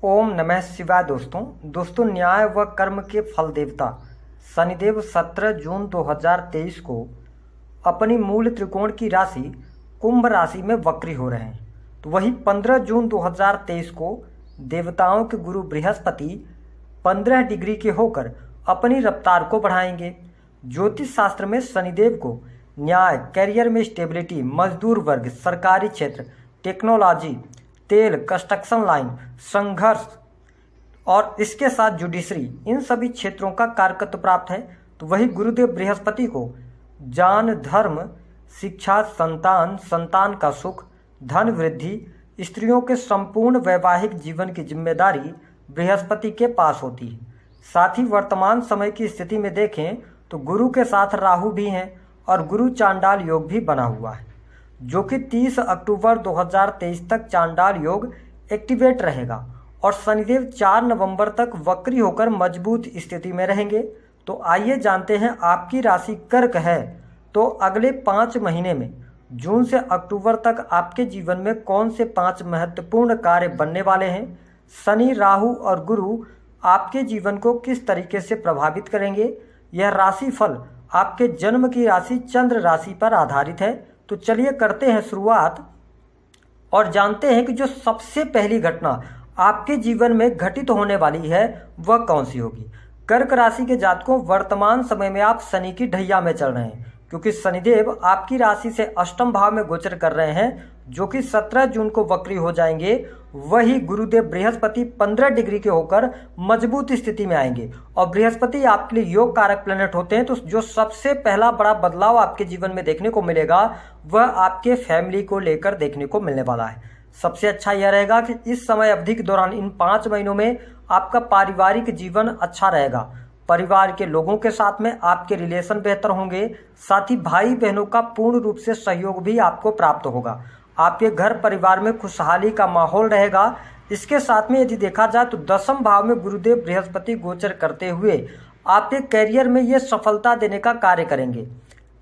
ओम नमः शिवाय। दोस्तों न्याय व कर्म के फल देवता शनिदेव 17 जून 2023 को अपनी मूल त्रिकोण की राशि कुंभ राशि में वक्री हो रहे हैं। तो वही 15 जून 2023 को देवताओं के गुरु बृहस्पति 15 डिग्री के होकर अपनी रफ्तार को बढ़ाएंगे। ज्योतिष शास्त्र में शनिदेव को न्याय, करियर में स्टेबिलिटी, मजदूर वर्ग, सरकारी क्षेत्र, टेक्नोलॉजी, तेल, कंस्ट्रक्शन लाइन, संघर्ष और इसके साथ जुडिशरी, इन सभी क्षेत्रों का कारकत्व प्राप्त है। तो वही गुरुदेव बृहस्पति को जान, धर्म, शिक्षा, संतान, संतान का सुख, धन वृद्धि, स्त्रियों के संपूर्ण वैवाहिक जीवन की जिम्मेदारी बृहस्पति के पास होती है। साथ ही वर्तमान समय की स्थिति में देखें तो गुरु के साथ राहु भी हैं और गुरु चांडाल योग भी बना हुआ है, जो कि 30 अक्टूबर 2023 तक चांडाल योग एक्टिवेट रहेगा और शनिदेव 4 नवंबर तक वक्री होकर मजबूत स्थिति में रहेंगे। तो आइए जानते हैं आपकी राशि कर्क है तो अगले 5 महीने में जून से अक्टूबर तक आपके जीवन में कौन से 5 महत्वपूर्ण कार्य बनने वाले हैं। शनि, राहु और गुरु आपके जीवन को किस तरीके से प्रभावित करेंगे। यह राशिफल आपके जन्म की राशि चंद्र राशि पर आधारित है। तो चलिए करते हैं शुरुआत और जानते हैं कि जो सबसे पहली घटना आपके जीवन में घटित होने वाली है वह कौन सी होगी। कर्क राशि के जातकों, वर्तमान समय में आप शनि की ढैया में चल रहे हैं, क्योंकि शनिदेव आपकी राशि से अष्टम भाव में गोचर कर रहे हैं, जो कि 17 जून को वक्री हो जाएंगे। वही गुरुदेव बृहस्पति 15 डिग्री के होकर मजबूत स्थिति में आएंगे और बृहस्पति आपके लिए योग कारक प्लैनेट होते हैं। तो जो सबसे पहला बड़ा बदलाव आपके जीवन में देखने को मिलेगा वह आपके फैमिली को लेकर देखने को मिलने वाला है। सबसे अच्छा यह रहेगा कि इस समय अवधि के दौरान इन 5 महीनों में आपका पारिवारिक जीवन अच्छा रहेगा। परिवार के लोगों के साथ में आपके रिलेशन बेहतर होंगे। साथ ही भाई बहनों का पूर्ण रूप से सहयोग भी आपको प्राप्त होगा। आपके घर परिवार में खुशहाली का माहौल रहेगा। इसके साथ में यदि देखा जाए तो 10वें भाव में गुरुदेव बृहस्पति गोचर करते हुए आपके करियर में ये सफलता देने का कार्य करेंगे।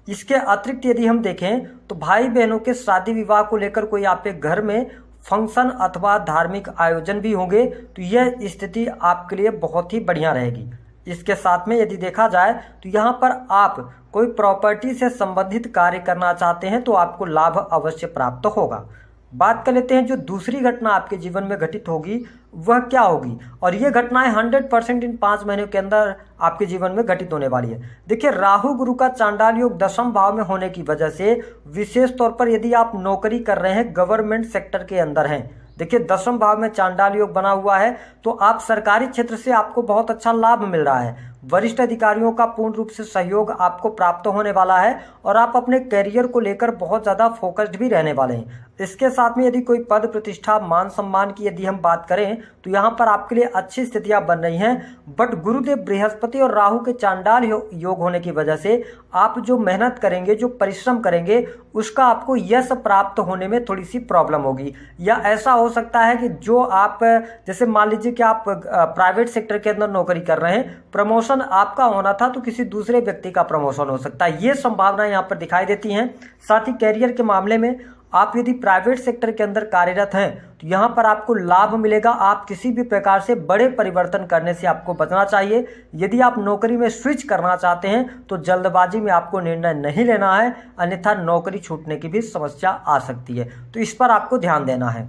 इसके अतिरिक्त यदि हम देखें तो भाई बहनों के शादी विवाह को लेकर कोई आपके घर में फंक्शन अथवा धार्मिक आयोजन भी होंगे, तो यह स्थिति आपके लिए बहुत ही बढ़िया रहेगी। इसके साथ में यदि देखा जाए तो यहाँ पर आप कोई प्रॉपर्टी से संबंधित कार्य करना चाहते हैं तो आपको लाभ अवश्य प्राप्त होगा। बात कर लेते हैं जो दूसरी घटना आपके जीवन में घटित होगी वह क्या होगी, और ये घटनाएं 100% इन 5 महीनों के अंदर आपके जीवन में घटित होने वाली है। देखिए, राहु गुरु का चांडाल योग 10वें भाव में होने की वजह से विशेष तौर पर यदि आप नौकरी कर रहे हैं, गवर्नमेंट सेक्टर के अंदर हैं, देखिए 10वें भाव में चांडाल योग बना हुआ है, तो आप सरकारी क्षेत्र से आपको बहुत अच्छा लाभ मिल रहा है। वरिष्ठ अधिकारियों का पूर्ण रूप से सहयोग आपको प्राप्त होने वाला है और आप अपने करियर को लेकर बहुत ज़्यादा फोकस्ड भी रहने वाले हैं। इसके साथ में यदि कोई पद प्रतिष्ठा, मान सम्मान की यदि हम बात करें तो यहाँ पर आपके लिए अच्छी स्थितियां बन रही हैं। बट गुरुदेव बृहस्पति और राहु के चांडाल योग होने की वजह से आप जो मेहनत करेंगे, जो परिश्रम करेंगे, उसका आपको यश प्राप्त होने में थोड़ी सी प्रॉब्लम होगी। या ऐसा हो सकता है कि जो आप, जैसे मान लीजिए कि आप प्राइवेट सेक्टर के अंदर नौकरी कर रहे हैं, प्रमोशन आपका होना था तो किसी दूसरे व्यक्ति का प्रमोशन हो सकता है, ये संभावना यहाँ पर दिखाई देती हैं। साथ ही कैरियर के मामले में आप यदि प्राइवेट सेक्टर के अंदर कार्यरत हैं तो यहाँ पर आपको लाभ मिलेगा। आप किसी भी प्रकार से बड़े परिवर्तन करने से आपको बचना चाहिए। यदि आप नौकरी में स्विच करना चाहते हैं तो जल्दबाजी में आपको निर्णय नहीं लेना है, अन्यथा नौकरी छूटने की भी समस्या आ सकती है, तो इस पर आपको ध्यान देना है।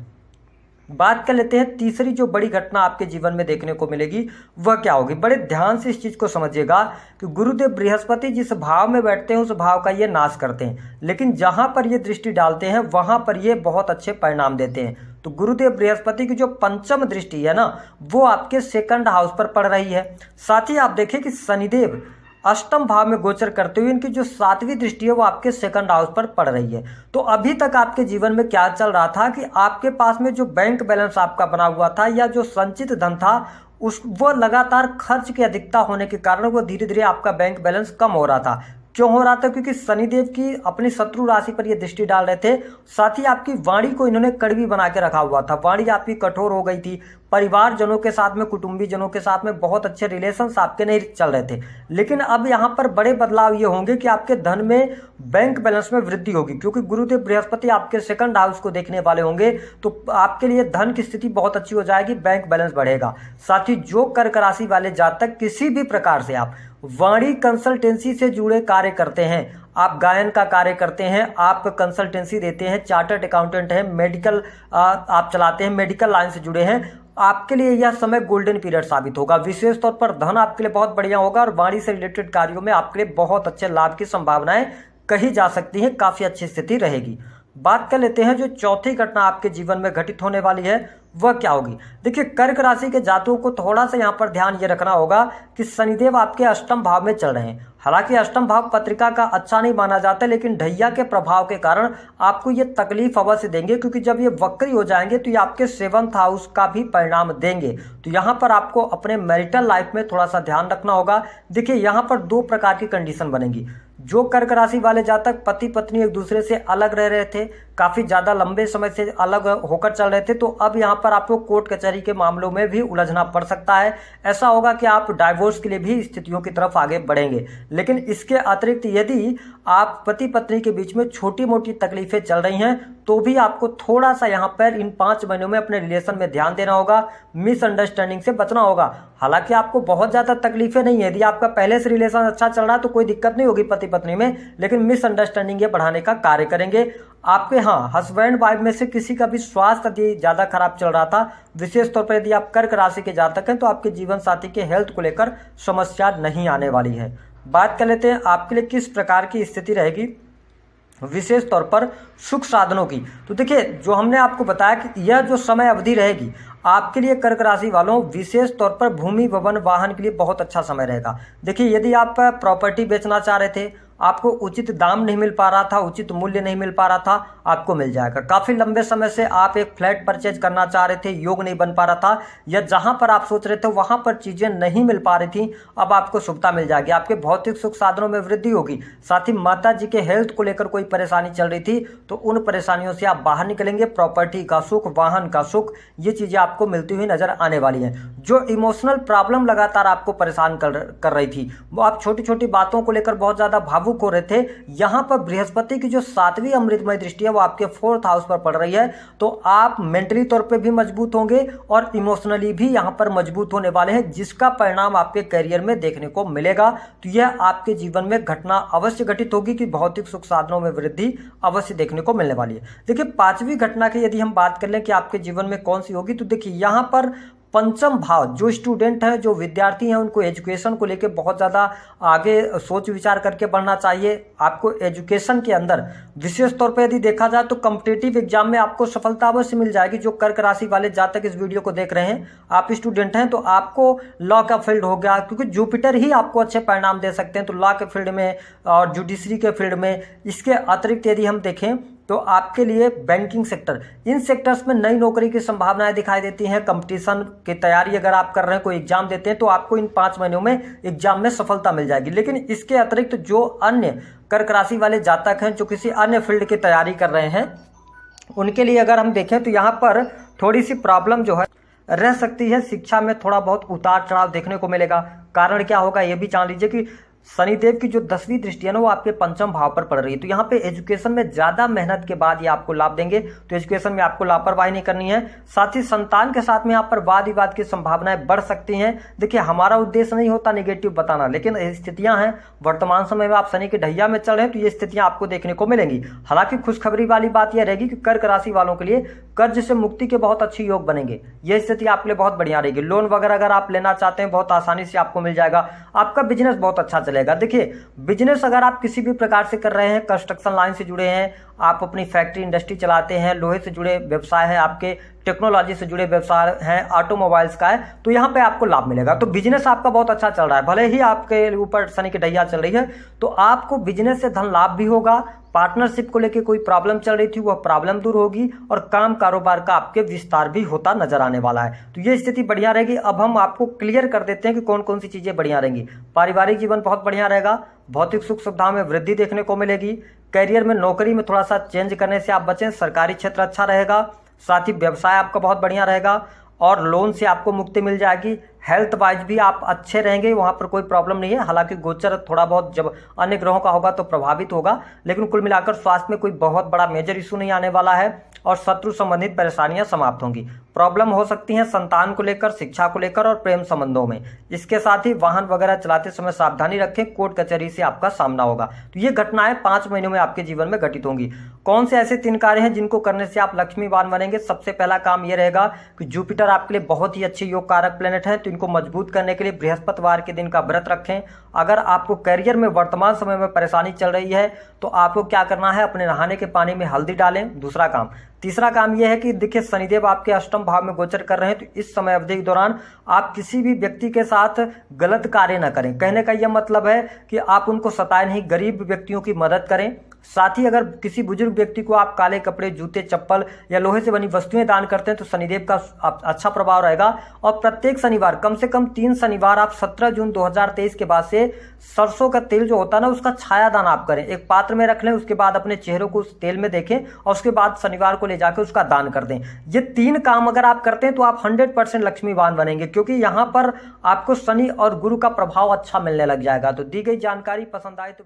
बात कर लेते हैं तीसरी जो बड़ी घटना आपके जीवन में देखने को मिलेगी वह क्या होगी। बड़े ध्यान से इस चीज को समझिएगा कि गुरुदेव बृहस्पति जिस भाव में बैठते हैं उस भाव का ये नाश करते हैं, लेकिन जहां पर ये दृष्टि डालते हैं वहां पर ये बहुत अच्छे परिणाम देते हैं। तो गुरुदेव बृहस्पति की जो पंचम दृष्टि है ना, वो आपके 2nd हाउस पर पड़ रही है। साथ ही आप देखें कि शनिदेव अष्टम भाव में गोचर करते हुए इनकी जो 7वीं दृष्टि है वो आपके 2nd हाउस पर पड़ रही है। तो अभी तक आपके जीवन में क्या चल रहा था कि आपके पास में जो बैंक बैलेंस आपका बना हुआ था या जो संचित धन था वो लगातार खर्च की अधिकता होने के कारण वो धीरे धीरे आपका बैंक बैलेंस कम हो रहा था। क्यों हो रहा था? क्योंकि शनिदेव की अपनी शत्रु राशि पर ये दृष्टि डाल रहे थे। साथ ही आपकी वाणी को इन्होंने कड़वी बना के रखा हुआ था, वाणी आपकी कठोर हो गई थी, परिवारजनों के साथ में, कुटुंबीजनों के साथ में बहुत अच्छे रिलेशंस आपके नहीं चल रहे थे। लेकिन अब यहाँ पर बड़े बदलाव ये होंगे कि आपके धन में, बैंक बैलेंस में वृद्धि होगी, क्योंकि गुरुदेव बृहस्पति आपके सेकंड हाउस को देखने वाले होंगे। तो आपके लिए धन की स्थिति बहुत अच्छी हो जाएगी, बैंक बैलेंस बढ़ेगा। साथ ही जो कर्क राशि वाले जातक किसी भी प्रकार से आप वाणी कंसल्टेंसी से जुड़े कार्य करते हैं, आप गायन का कार्य करते हैं, आप कंसल्टेंसी देते हैं, चार्टर्ड अकाउंटेंट हैं, मेडिकल आप चलाते हैं, मेडिकल लाइन से जुड़े हैं, आपके लिए यह समय गोल्डन पीरियड साबित होगा। विशेष तौर पर धन आपके लिए बहुत बढ़िया होगा और वाणी से रिलेटेड कार्यों में आपके लिए बहुत अच्छे लाभ की संभावनाएं कही जा सकती हैं, काफी अच्छी स्थिति रहेगी। बात कर लेते हैं जो चौथी घटना आपके जीवन में घटित होने वाली है वह क्या होगी। देखिए, कर्क राशि के जातकों को थोड़ा सा यहाँ पर ध्यान ये रखना होगा कि शनिदेव आपके अष्टम भाव में चल रहे हैं। हालांकि अष्टम भाव पत्रिका का अच्छा नहीं माना जाता, लेकिन ढैया के प्रभाव के कारण आपको ये तकलीफ अवश्य देंगे, क्योंकि जब ये वक्री हो जाएंगे तो ये आपके 7th हाउस का भी परिणाम देंगे। तो यहाँ पर आपको अपने मैरिटल लाइफ में थोड़ा सा ध्यान रखना होगा। देखिए, यहाँ पर 2 प्रकार की कंडीशन बनेगी। जो कर्क राशि वाले जातक पति पत्नी एक दूसरे से अलग रह रहे थे, काफी ज्यादा लंबे समय से अलग होकर चल रहे थे, तो अब यहाँ पर आपको कोर्ट कचहरी के मामलों में भी उलझना पड़ सकता है। ऐसा होगा कि आप डाइवोर्स के लिए भी स्थितियों की तरफ आगे बढ़ेंगे। लेकिन इसके अतिरिक्त यदि आप पति पत्नी के बीच में छोटी मोटी तकलीफें चल रही हैं तो भी आपको थोड़ा सा यहाँ पर इन 5 महीनों में अपने रिलेशन में ध्यान देना होगा, मिसअंडरस्टैंडिंग से बचना होगा। हालांकि आपको बहुत ज्यादा तकलीफें नहीं है, यदि आपका पहले से रिलेशन अच्छा चल रहा है तो कोई दिक्कत नहीं होगी पति पत्नी में, लेकिन मिसअंडरस्टैंडिंग ये बढ़ाने का कार्य करेंगे आपके। हाँ, हस्बैंड वाइफ में से किसी का भी स्वास्थ्य यदि ज्यादा खराब चल रहा था, विशेष तौर पर यदि आप कर्क राशि के जातक हैं, तो आपके जीवन साथी के हेल्थ को लेकर समस्या नहीं आने वाली है। बात कर लेते हैं आपके लिए किस प्रकार की स्थिति रहेगी विशेष तौर पर सुख साधनों की। तो देखिए, जो हमने आपको बताया कि यह जो समय अवधि रहेगी आपके लिए कर्क राशि वालों, विशेष तौर पर भूमि भवन वाहन के लिए बहुत अच्छा समय रहेगा। देखिए, यदि आप प्रॉपर्टी बेचना चाह रहे थे, आपको उचित दाम नहीं मिल पा रहा था, उचित मूल्य नहीं मिल पा रहा था, आपको मिल जाएगा। काफी लंबे समय से आप एक फ्लैट परचेज करना चाह रहे थे, योग नहीं बन पा रहा था, या जहां पर आप सोच रहे थे वहां पर चीजें नहीं मिल पा रही थी, अब आपको सुविधा मिल जाएगी। आपके भौतिक सुख साधनों में वृद्धि होगी। साथ ही माता जी के हेल्थ को लेकर कोई परेशानी चल रही थी तो उन परेशानियों से आप बाहर निकलेंगे। प्रॉपर्टी का सुख, वाहन का सुख, ये चीजें आपको मिलती हुई नजर आने वाली है। जो इमोशनल प्रॉब्लम लगातार आपको परेशान कर रही थी, वो आप छोटी छोटी बातों को लेकर बहुत ज्यादा भावुक हो रहे थे, यहां पर बृहस्पति की जो 7वीं अमृतमय दृष्टि है वो आपके 4th हाउस पर पड़ रही है। तो आप मेंटली तौर पे भी मजबूत होंगे और इमोशनली भी यहां पर मजबूत होने वाले हैं, जिसका परिणाम आपके करियर में देखने को मिलेगा। तो यह आपके जीवन में घटना अवश्य घटित होगी कि भौतिक सुख साधनों में वृद्धि अवश्य देखने को मिलने वाली है। देखिए, 5वीं घटना की यदि हम बात कर लें कि आपके जीवन में कौन सी होगी, तो देखिए यहां पर पंचम भाव, जो स्टूडेंट हैं, जो विद्यार्थी हैं, उनको एजुकेशन को लेकर बहुत ज़्यादा आगे सोच विचार करके बढ़ना चाहिए। आपको एजुकेशन के अंदर विशेष तौर पर यदि देखा जाए तो कॉम्पिटिटिव एग्जाम में आपको सफलता अवश्य मिल जाएगी। जो कर्क राशि वाले जातक इस वीडियो को देख रहे हैं, आप स्टूडेंट हैं, तो आपको लॉ का फील्ड हो गया, क्योंकि जुपिटर ही आपको अच्छे परिणाम दे सकते हैं, तो लॉ के फील्ड में और जुडिशरी के फील्ड में। इसके अतिरिक्त यदि हम देखें तो आपके लिए बैंकिंग सेक्टर, इन सेक्टर्स में नई नौकरी की संभावनाएं दिखाई देती हैं। कंपटीशन की तैयारी अगर आप कर रहे हैं, कोई एग्जाम देते हैं, तो आपको इन 5 महीनों में एग्जाम में सफलता मिल जाएगी। लेकिन इसके अतिरिक्त जो अन्य कर्क राशि वाले जातक हैं, जो किसी अन्य फील्ड की तैयारी कर रहे हैं, उनके लिए अगर हम देखें तो यहाँ पर थोड़ी सी प्रॉब्लम जो है रह सकती है। शिक्षा में थोड़ा बहुत उतार चढ़ाव देखने को मिलेगा। कारण क्या होगा ये भी जान लीजिए कि शनिदेव की जो 10वीं दृष्टि है ना, वो आपके पंचम भाव पर पड़ रही है। तो यहाँ पे एजुकेशन में ज्यादा मेहनत के बाद ये आपको लाभ देंगे। तो एजुकेशन में आपको लापरवाही नहीं करनी है। साथ ही संतान के साथ में यहाँ पर वाद विवाद की संभावनाएं बढ़ सकती हैं। देखिए, हमारा उद्देश्य नहीं होता नेगेटिव बताना, लेकिन स्थितियां हैं। वर्तमान समय में आप शनि के ढैया में चल रहे हैं, तो ये स्थितियां आपको देखने को मिलेंगी। हालांकि खुशखबरी वाली बात यह रहेगी कि कर्क राशि वालों के लिए कर्ज से मुक्ति के बहुत अच्छे योग बनेंगे। यह स्थिति आपके लिए बहुत बढ़िया रहेगी। लोन वगैरह अगर आप लेना चाहते हैं, बहुत आसानी से आपको मिल जाएगा। आपका बिजनेस बहुत अच्छा चलेगा। देखिए, बिजनेस अगर आप किसी भी प्रकार से कर रहे हैं, कंस्ट्रक्शन लाइन से जुड़े हैं, आप अपनी फैक्ट्री इंडस्ट्री चलाते हैं, लोहे से जुड़े व्यवसाय है आपके, टेक्नोलॉजी से जुड़े व्यवसाय हैं, ऑटोमोबाइल्स का है, तो यहाँ पे आपको लाभ मिलेगा। तो बिजनेस आपका बहुत अच्छा चल रहा है। भले ही आपके ऊपर शनि की ढैया चल रही है, तो आपको बिजनेस से धन लाभ भी होगा, पार्टनरशिप को लेकर कोई प्रॉब्लम चल रही थी, वह प्रॉब्लम दूर होगी और काम कारोबार का आपके विस्तार भी होता नजर आने वाला है। तो ये स्थिति बढ़िया रहेगी। अब हम आपको क्लियर कर देते हैं कि कौन कौन सी चीजें बढ़िया रहेंगी। पारिवारिक जीवन बहुत बढ़िया रहेगा, भौतिक सुख सुविधाओं में वृद्धि देखने को मिलेगी, करियर में नौकरी में थोड़ा सा चेंज करने से आप बचें, सरकारी क्षेत्र अच्छा रहेगा, साथ ही व्यवसाय आपका बहुत बढ़िया रहेगा और लोन से आपको मुक्ति मिल जाएगी। हेल्थ वाइज भी आप अच्छे रहेंगे, वहां पर कोई प्रॉब्लम नहीं है। हालांकि गोचर थोड़ा बहुत जब अन्य ग्रहों का होगा तो प्रभावित होगा, लेकिन कुल मिलाकर स्वास्थ्य में कोई बहुत बड़ा मेजर इशू नहीं आने वाला है और शत्रु संबंधित परेशानियां समाप्त होंगी। प्रॉब्लम हो सकती है संतान को लेकर, शिक्षा को लेकर और प्रेम संबंधों में। इसके साथ ही वाहन वगैरह चलाते समय सावधानी रखें, कोर्ट कचहरी से आपका सामना होगा। तो ये घटनाएं 5 महीनों में आपके जीवन में घटित होंगी। कौन से ऐसे 3 कार्य हैं जिनको करने से आप लक्ष्मीवान बनेंगे? सबसे पहला काम यह रहेगा कि जुपिटर आपके लिए बहुत ही अच्छे योग कारक प्लेनेट है, तो इनको मजबूत करने के लिए बृहस्पतिवार के दिन का व्रत रखें। अगर आपको करियर में वर्तमान समय में परेशानी चल रही है तो आपको क्या करना है, अपने नहाने के पानी में हल्दी डालें, दूसरा काम। तीसरा काम यह है कि देखिए शनिदेव आपके अष्टम भाव में गोचर कर रहे हैं, तो इस समय अवधि के दौरान आप किसी भी व्यक्ति के साथ गलत कार्य न करें। कहने का यह मतलब है कि आप उनको सताएं नहीं, गरीब व्यक्तियों की मदद करें। साथ ही अगर किसी बुजुर्ग व्यक्ति को आप काले कपड़े, जूते, चप्पल या लोहे से बनी वस्तुएं दान करते हैं तो शनिदेव का अच्छा प्रभाव रहेगा। और प्रत्येक शनिवार कम से कम 3 शनिवार आप 17 जून 2023 के बाद से सरसों का तेल जो होता है ना, उसका छाया दान आप करें। एक पात्र में रख लें, उसके बाद अपने चेहरे को उस तेल में देखें और उसके बाद शनिवार को ले जाकर उसका दान कर दें। ये 3 काम अगर आप करते हैं तो आप 100% लक्ष्मीवान बनेंगे, क्योंकि यहाँ पर आपको शनि और गुरु का प्रभाव अच्छा मिलने लग जाएगा। तो दी गई जानकारी पसंद आए तो